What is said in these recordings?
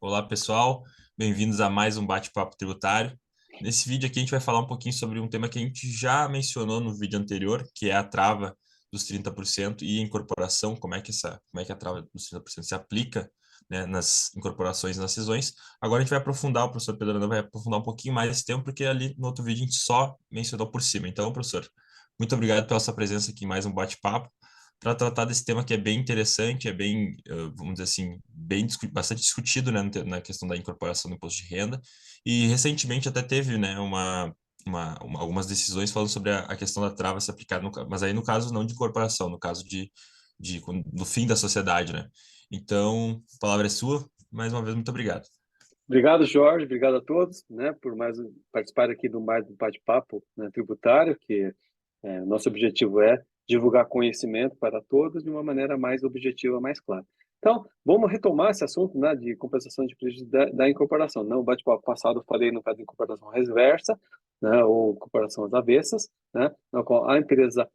Olá, pessoal. Bem-vindos a mais um bate-papo tributário. Nesse vídeo aqui a gente vai falar um pouquinho sobre um tema que a gente já mencionou no vídeo anterior, que é a trava dos 30% e a incorporação, como é que a trava dos 30% se aplica, né, nas incorporações e nas cisões. Agora a gente vai aprofundar, o professor Pedro Arana vai aprofundar um pouquinho mais esse tema, porque ali no outro vídeo a gente só mencionou por cima. Então, professor, muito obrigado pela sua presença aqui em mais um bate-papo para tratar desse tema que é bem interessante, é bem, vamos dizer assim, bastante discutido, né, na questão da incorporação do imposto de renda. E recentemente até teve, né, algumas decisões falando sobre a questão da trava se aplicar, mas aí no caso não de incorporação, no caso do fim da sociedade, né? Então, a palavra é sua. Mais uma vez, muito obrigado. Obrigado, Jorge. Obrigado a todos, né, por participar aqui do mais um bate-papo, né, tributário, que nosso objetivo é divulgar conhecimento para todos de uma maneira mais objetiva, mais clara. Então, vamos retomar esse assunto, né, de compensação de prejuízo da incorporação. No bate-papo passado eu falei no caso de incorporação reversa, né, ou incorporação às avessas, né, na qual a empresa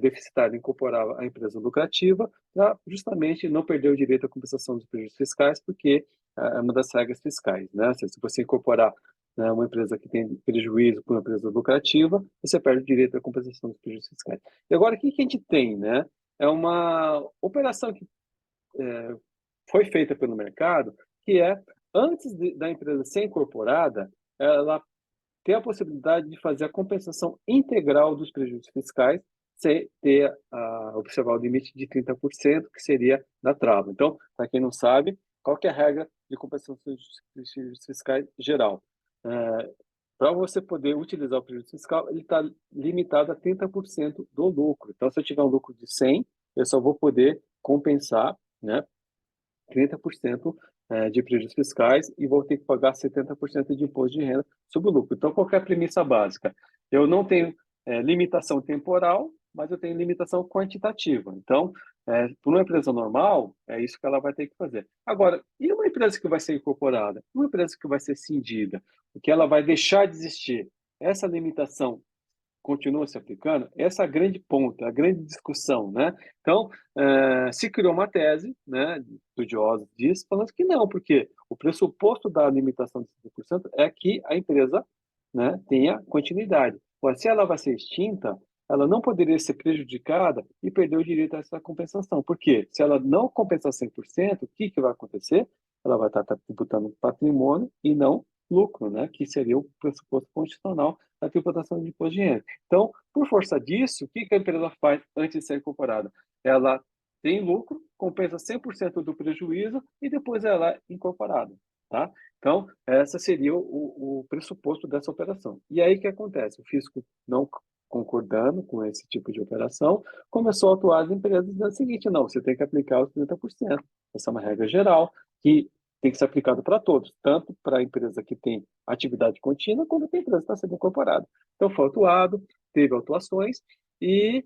deficitária incorporava a empresa lucrativa para justamente não perder o direito à compensação dos prejuízos fiscais, porque é uma das regras fiscais, né? Se você incorporar, né, uma empresa que tem prejuízo com uma empresa lucrativa, você perde o direito à compensação dos prejuízos fiscais. E agora, o que a gente tem, né? É uma operação que foi feita pelo mercado, que é, antes da empresa ser incorporada, ela ter a possibilidade de fazer a compensação integral dos prejuízos fiscais sem ter observar o limite de 30%, que seria da trava. Então, para quem não sabe, qual que é a regra de compensação dos prejuízos fiscais geral? Para você poder utilizar o prejuízo fiscal, ele está limitado a 30% do lucro. Então, se eu tiver um lucro de 100, eu só vou poder compensar, né, 30% de prejuízos fiscais e vou ter que pagar 70% de imposto de renda sobre o lucro. Então, qual é a premissa básica? Eu não tenho limitação temporal, mas eu tenho limitação quantitativa. Então, para uma empresa normal, é isso que ela vai ter que fazer. Agora, e uma empresa que vai ser incorporada? Uma empresa que vai ser cindida, que ela vai deixar de existir? Essa limitação continua se aplicando? Essa é a grande ponta, a grande discussão, né? Então, se criou uma tese, né, de estudiosos disso, falando que não, porque o pressuposto da limitação de 5% é que a empresa, né, tenha continuidade. Agora, se ela vai ser extinta, ela não poderia ser prejudicada e perder o direito a essa compensação. Por quê? Se ela não compensar 100%, o que vai acontecer? Ela vai estar tributando patrimônio e não lucro, né, que seria o pressuposto constitucional da tributação de imposto de renda. Então, por força disso, o que a empresa faz antes de ser incorporada? Ela tem lucro, compensa 100% do prejuízo e depois ela é incorporada, tá? Então, essa seria o pressuposto dessa operação. E aí o que acontece? O fisco não concordando com esse tipo de operação, começou a atuar as empresas dizendo o seguinte, não, você tem que aplicar os 30%. Essa é uma regra geral que tem que ser aplicado para todos, tanto para a empresa que tem atividade contínua, quanto para a empresa que está sendo incorporada. Então, foi autuado, teve autuações, e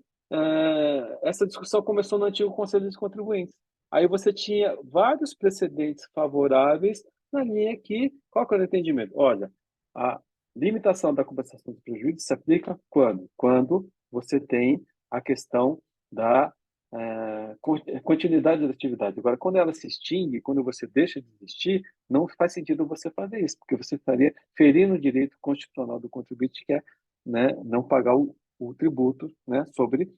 essa discussão começou no antigo Conselho dos Contribuintes. Aí você tinha vários precedentes favoráveis na linha que, qual que é o entendimento? Olha, a limitação da compensação do prejuízo se aplica quando? Quando você tem a questão da continuidade da atividade. Agora, quando ela se extingue, quando você deixa de existir, não faz sentido você fazer isso, porque você estaria ferindo o direito constitucional do contribuinte, que é, né, não pagar o tributo, né, sobre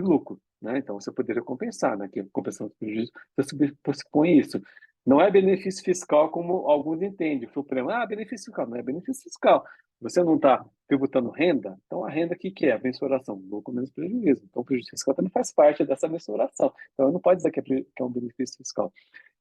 lucro. Né? Então, você poderia compensar, né, que a compensação do prejuízo, você pressupõe isso. Não é benefício fiscal como alguns entendem. O Supremo, benefício fiscal. Não é benefício fiscal. Você não está tributando renda, então a renda que é? A mensuração, lucro menos prejuízo. Então o prejuízo fiscal também faz parte dessa mensuração. Então não pode dizer que é um benefício fiscal.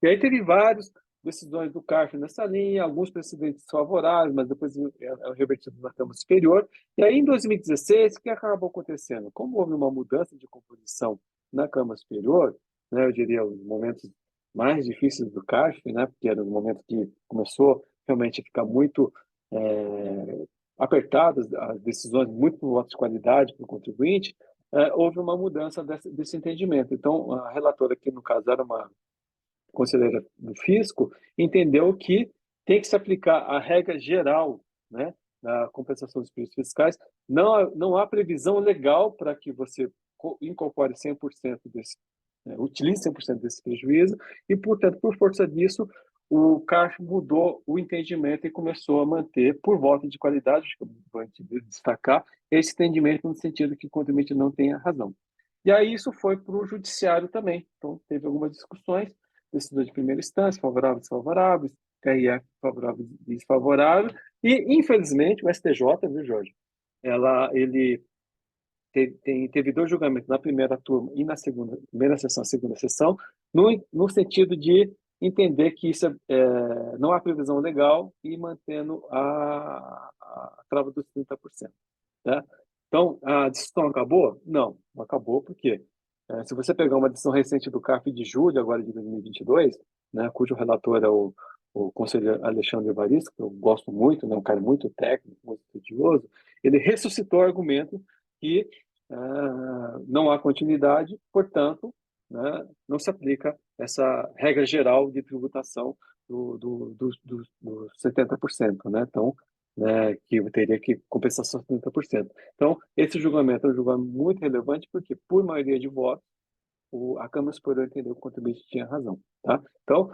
E aí teve várias decisões do CARF nessa linha, alguns precedentes favoráveis, mas depois é revertido na Câmara Superior. E aí em 2016, o que acabou acontecendo? Como houve uma mudança de composição na Câmara Superior, né, eu diria os momentos mais difíceis do CARF, né, porque era o momento que começou realmente a ficar muito apertadas, as decisões muito por voto de qualidade para o contribuinte, houve uma mudança desse entendimento. Então, a relatora, que no caso era uma conselheira do fisco, entendeu que tem que se aplicar a regra geral, né, da compensação dos prejuízos fiscais. Não há previsão legal para que você incorpore 100% desse, utilize 100% desse prejuízo, e, portanto, por força disso, o CARF mudou o entendimento e começou a manter, por volta de qualidade, acho que eu vou destacar, esse entendimento no sentido que o contribuinte não tenha razão. E aí isso foi para o judiciário também. Então, teve algumas discussões, decisões de primeira instância, favoráveis, desfavoráveis, TRE favorável e desfavorável, e, infelizmente, o STJ, viu, Jorge? Ele teve dois julgamentos na primeira turma e na segunda, primeira sessão, segunda sessão, no sentido de entender que isso não há previsão legal e mantendo a trava dos 30%. Né? Então, a decisão acabou? Não acabou, porque se você pegar uma decisão recente do CARF de julho, agora de 2022, né, cujo relator é o conselheiro Alexandre Evaristo, que eu gosto muito, né, um cara muito técnico, muito estudioso, ele ressuscitou o argumento que não há continuidade, portanto, né, não se aplica essa regra geral de tributação dos 70%, né? Então, né, que teria que compensar só 30%. Então, esse julgamento é um julgamento muito relevante, porque, por maioria de votos, a Câmara Superior entendeu que o contribuinte tinha razão. Tá? Então,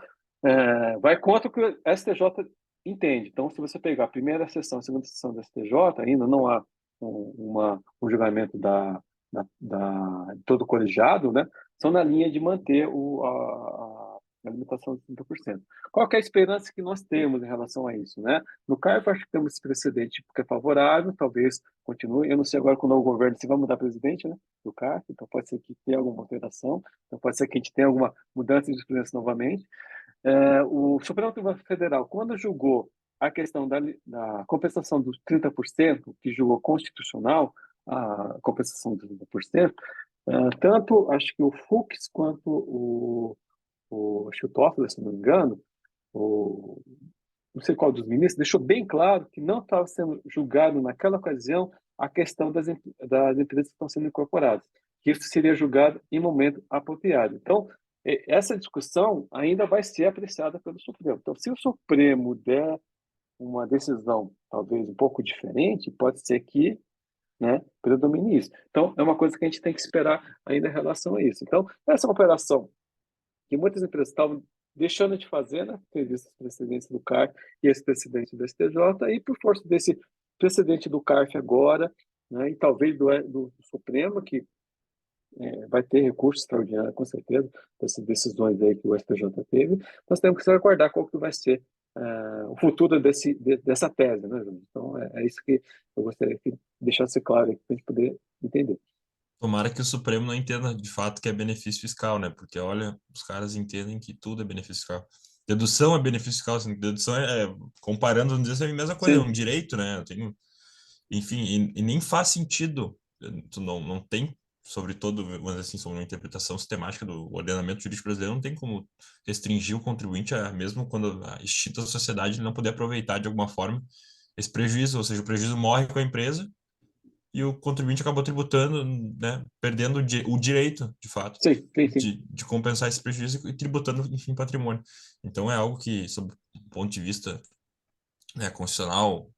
vai contra o que o STJ entende. Então, se você pegar a primeira sessão, a segunda sessão do STJ, ainda não há um julgamento de todo o colegiado, né? São na linha de manter a limitação de 30%. Qual que é a esperança que nós temos em relação a isso? Né? No CARF, acho que temos esse precedente que é favorável, talvez continue. Eu não sei agora com o novo governo se vai mudar presidente, né, do CARF, então pode ser que tenha alguma alteração, então pode ser que a gente tenha alguma mudança de presidência novamente. O Supremo Tribunal Federal, quando julgou a questão da compensação dos 30%, que julgou constitucional a compensação dos 30%, tanto acho que o Fux quanto acho que o Toffoli, se não me engano, não sei qual dos ministros, deixou bem claro que não estava sendo julgado naquela ocasião a questão das empresas que estão sendo incorporadas, que isso seria julgado em momento apropriado. Então, essa discussão ainda vai ser apreciada pelo Supremo. Então, se o Supremo der uma decisão talvez um pouco diferente, pode ser que, né, predomine isso. Então, é uma coisa que a gente tem que esperar ainda em relação a isso. Então, essa é uma operação que muitas empresas estavam deixando de fazer, né? Teve esse precedente do CARF e esse precedente do STJ, e por força desse precedente do CARF agora, né, e talvez do Supremo, que vai ter recurso extraordinário, com certeza, dessas decisões aí que o STJ teve, nós temos que aguardar qual que vai ser o futuro dessa tese, né, Júlio? Então, é isso que eu gostaria que deixasse claro para a gente poder entender. Tomara que o Supremo não entenda de fato que é benefício fiscal, né? Porque, olha, os caras entendem que tudo é benefício fiscal. Dedução é benefício fiscal, assim, dedução comparando, vamos dizer, é a mesma coisa, é um Sim, direito, né? Eu tenho, enfim, e nem faz sentido, tu não tem, sobretudo, vamos dizer assim, sobre uma interpretação sistemática do ordenamento jurídico brasileiro, não tem como restringir o contribuinte, mesmo quando a extinta sociedade ele não poder aproveitar de alguma forma esse prejuízo, ou seja, o prejuízo morre com a empresa, e o contribuinte acabou tributando, né, perdendo o direito, de fato, sim, sim, sim. de compensar esse prejuízo e tributando, enfim, patrimônio. Então, é algo que, sob o ponto de vista, né, constitucional,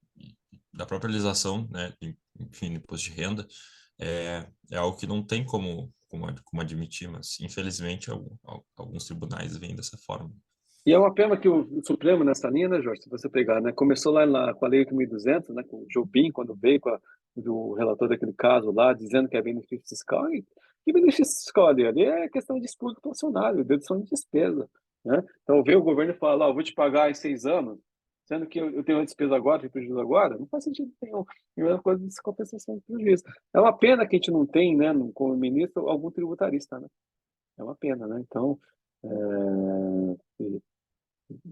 da própria legislação, né, enfim, imposto de renda, é algo que não tem como admitir, mas, infelizmente, alguns tribunais veem dessa forma. E é uma pena que o Supremo, nessa linha, né, Jorge, se você pegar, né, começou lá com a Lei 8.200, né, com o Jobim, quando veio do relator daquele caso lá, dizendo que é benefício fiscal. E que benefício fiscal ali? Ali é questão de expurgo funcionário, dedução de despesa. Né? Então, veio o governo e fala, eu vou te pagar em 6 anos, sendo que eu tenho uma despesa agora, tenho prejuízo agora, não faz sentido nenhum. E a mesma coisa de compensação de prejuízo. É uma pena que a gente não tem, né, como ministro, algum tributarista, né? É uma pena, né? Então,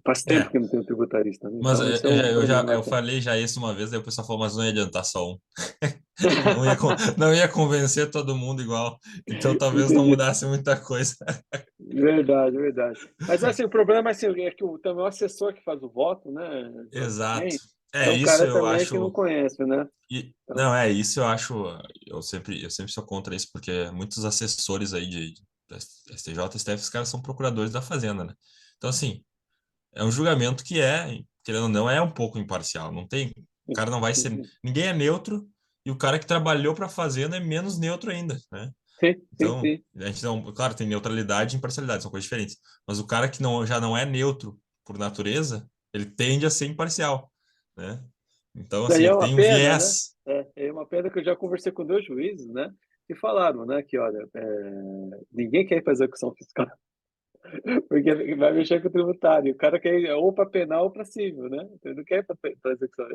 faz tempo É, que não tem um tributarista, né? mas Então, esse é um problema eu até. falei já isso uma vez, daí o pessoal falou, mas não ia adiantar só um. Não ia convencer todo mundo igual. Então talvez não Entendi. mudasse muita coisa. Verdade, verdade. Mas assim, o problema assim, é que também o assessor que faz o voto, né, Jorge, Exato. também, é um Isso cara eu também que não acho. conhece, né? Então, Não, isso eu acho. Eu sempre sou contra isso, porque muitos assessores aí da STJ, STF, os caras são procuradores da Fazenda, né? Então, assim, é um julgamento que querendo ou não, é um pouco imparcial. Não tem. O sim, cara não vai sim, ser. sim, Ninguém é neutro, e o cara que trabalhou para a Fazenda é menos neutro ainda, né? sim, sim, Então, sim. a gente não, claro, tem neutralidade e imparcialidade, são coisas diferentes. Mas o cara que já não é neutro por natureza, ele tende a ser imparcial, né? Então, Daí assim, é ele uma tem um pena, né? viés. É uma pena que eu já conversei com dois juízes, né? Que falaram, né? Que, olha, ninguém quer ir para execução fiscal, porque vai mexer com o tributário. O cara quer ir ou para penal ou para civil, né? Ele não quer ir para execução.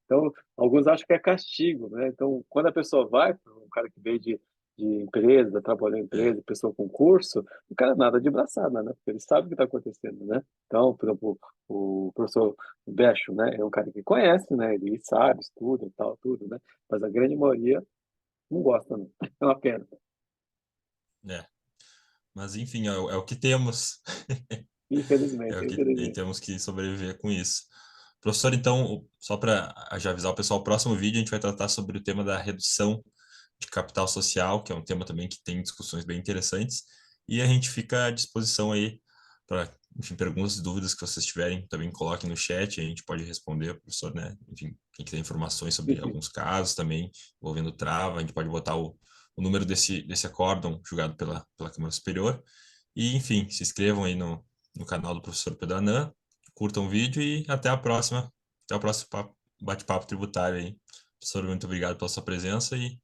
Então, alguns acham que é castigo, né? Então, quando a pessoa vai, um cara que veio de empresa, trabalhou em É, empresa, pessoa com curso, o cara nada de braçada, né? Porque ele sabe o que está acontecendo, né? Então, por exemplo, o professor Becho, né? É um cara que conhece, né? Ele sabe, estuda e tal, tudo, né? Mas a grande maioria não gosta, não. É uma pena. é. Mas, enfim, é o que temos. É Infelizmente, o que e infelizmente. temos que sobreviver com isso. Professor, então, só para já avisar o pessoal, o próximo vídeo a gente vai tratar sobre o tema da redução de capital social, que é um tema também que tem discussões bem interessantes, e a gente fica à disposição aí para, enfim, perguntas e dúvidas que vocês tiverem, também coloquem no chat, a gente pode responder, professor, né? Enfim, quem quiser informações sobre alguns casos também envolvendo trava, a gente pode botar o número desse acórdão julgado pela Câmara Superior. E, enfim, se inscrevam aí no canal do professor Pedro Anan, curtam o vídeo e até a próxima. Até o próximo bate-papo tributário aí. Professor, muito obrigado pela sua presença e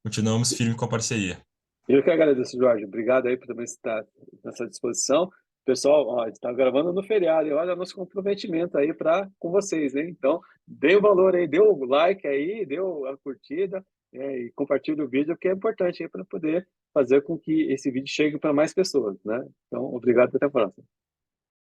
continuamos firme com a parceria. Eu que agradeço, Jorge. Obrigado aí por também estar nessa disposição. Pessoal, ó, a gente está gravando no feriado e olha nosso comprometimento aí com vocês, né? Então, dê o valor aí, dê o like aí, dê a curtida, e compartilhe o vídeo, que é importante aí para poder fazer com que esse vídeo chegue para mais pessoas, né? Então, obrigado e até a próxima.